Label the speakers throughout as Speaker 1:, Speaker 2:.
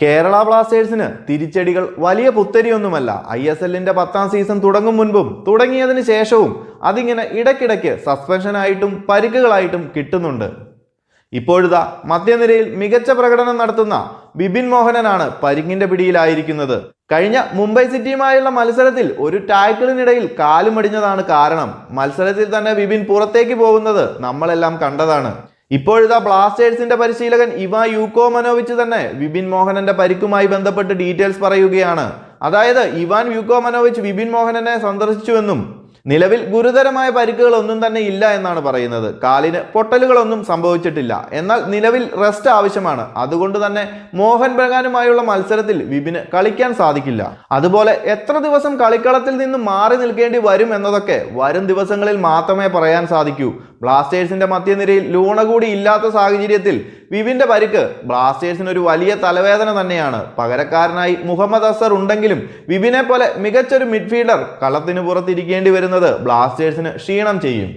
Speaker 1: കേരള ബ്ലാസ്റ്റേഴ്സിന് തിരിച്ചടികൾ വലിയ പുത്തരിയൊന്നുമല്ല. ISLന്റെ 10ാം സീസൺ തുടങ്ങും മുൻപും തുടങ്ങിയതിന് ശേഷവും അതിങ്ങനെ ഇടയ്ക്കിടയ്ക്ക് സസ്പെൻഷനായിട്ടും പരിക്കുകളായിട്ടും കിട്ടുന്നുണ്ട്. ഇപ്പോഴിതാ മധ്യനിരയിൽ മികച്ച പ്രകടനം നടത്തുന്ന വിപിൻ മോഹനനാണ് പരിക്കിന്റെ പിടിയിലായിരിക്കുന്നത്. കഴിഞ്ഞ മുംബൈ സിറ്റിയുമായുള്ള മത്സരത്തിൽ ഒരു ടാക്കിളിനിടയിൽ കാലുമടിഞ്ഞതാണ് കാരണം. മത്സരത്തിൽ തന്നെ വിപിൻ പുറത്തേക്ക് പോകുന്നത് നമ്മളെല്ലാം കണ്ടതാണ്. ഇപ്പോഴിതാ ബ്ലാസ്റ്റേഴ്സിന്റെ പരിശീലകൻ ഇവാൻ യൂക്കോമനോവിച്ച് തന്നെ വിപിൻ മോഹനന്റെ പരിക്കുമായി ബന്ധപ്പെട്ട് ഡീറ്റെയിൽസ് പറയുകയാണ്. അതായത് ഇവാൻ യൂക്കോമനോവിച്ച് വിപിൻ മോഹനനെ സന്ദർശിച്ചുവെന്നും നിലവിൽ ഗുരുതരമായ പരിക്കുകൾ ഒന്നും തന്നെ ഇല്ല എന്നാണ് പറയുന്നത്. കാലിന് പൊട്ടലുകളൊന്നും സംഭവിച്ചിട്ടില്ല, എന്നാൽ നിലവിൽ റെസ്റ്റ് ആവശ്യമാണ്. അതുകൊണ്ട് തന്നെ മോഹൻ ബഗാനുമായുള്ള മത്സരത്തിൽ വിപിന് കളിക്കാൻ സാധിക്കില്ല. അതുപോലെ എത്ര ദിവസം കളിക്കളത്തിൽ നിന്ന് മാറി നിൽക്കേണ്ടി വരും എന്നതൊക്കെ വരും ദിവസങ്ങളിൽ മാത്രമേ പറയാൻ സാധിക്കൂ. ബ്ലാസ്റ്റേഴ്സിന്റെ മധ്യനിരയിൽ ലൂണ കൂടി ഇല്ലാത്ത സാഹചര്യത്തിൽ വിപിന്റെ പരിക്ക് ബ്ലാസ്റ്റേഴ്സിന് ഒരു വലിയ തലവേദന തന്നെയാണ്. പകരക്കാരനായി മുഹമ്മദ് അസർ ഉണ്ടെങ്കിലും വിപിനെ പോലെ മികച്ചൊരു മിഡ്ഫീൽഡർ കളത്തിന് പുറത്തിരിക്കേണ്ടി വരുന്നത് ബ്ലാസ്റ്റേഴ്സിന് ക്ഷീണം ചെയ്യും.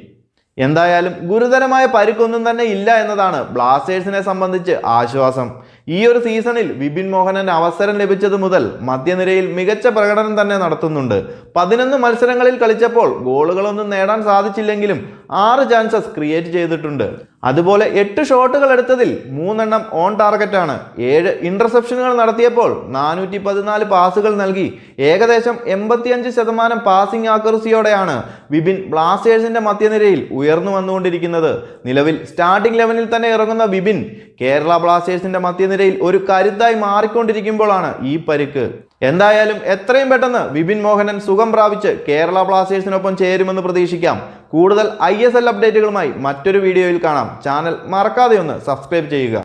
Speaker 1: എന്തായാലും ഗുരുതരമായ പരിക്കൊന്നും തന്നെ ഇല്ല എന്നതാണ് ബ്ലാസ്റ്റേഴ്സിനെ സംബന്ധിച്ച് ആശ്വാസം. ഈ ഒരു സീസണിൽ വിപിൻ മോഹനന് അവസരം ലഭിച്ചത് മുതൽ മധ്യനിരയിൽ മികച്ച പ്രകടനം തന്നെ നടത്തുന്നുണ്ട്. 11 മത്സരങ്ങളിൽ കളിച്ചപ്പോൾ ഗോളുകളൊന്നും നേടാൻ സാധിച്ചില്ലെങ്കിലും 6 ചാൻസസ് ക്രിയേറ്റ് ചെയ്തിട്ടുണ്ട്. അതുപോലെ 8 ഷോട്ടുകൾ എടുത്തതിൽ 3 എണ്ണം ഓൺ ടാർഗറ്റാണ്. 7 ഇന്റർസെപ്ഷനുകൾ നടത്തിയപ്പോൾ 414 പാസുകൾ നൽകി ഏകദേശം 85% പാസിംഗ് ആക്യുറസിയോടെയാണ് വിപിൻ ബ്ലാസ്റ്റേഴ്സിന്റെ മധ്യനിരയിൽ ഉയർന്നു വന്നുകൊണ്ടിരിക്കുന്നത്. നിലവിൽ സ്റ്റാർട്ടിംഗ് ലെവനിൽ തന്നെ ഇറങ്ങുന്ന വിപിൻ കേരള ബ്ലാസ്റ്റേഴ്സിന്റെ മധ്യനിരയിൽ ഒരു കരുത്തായി മാറിക്കൊണ്ടിരിക്കുമ്പോഴാണ് ഈ പരിക്ക്. എന്തായാലും എത്രയും പെട്ടെന്ന് വിപിൻ മോഹനൻ സുഖം പ്രാപിച്ച് കേരള ബ്ലാസ്റ്റേഴ്സിനൊപ്പം ചേരുമെന്ന് പ്രതീക്ഷിക്കാം. കൂടുതൽ ISL അപ്ഡേറ്റുകളുമായി മറ്റൊരു വീഡിയോയിൽ കാണാം. ചാനൽ മറക്കാതെ ഒന്ന് സബ്സ്ക്രൈബ് ചെയ്യുക.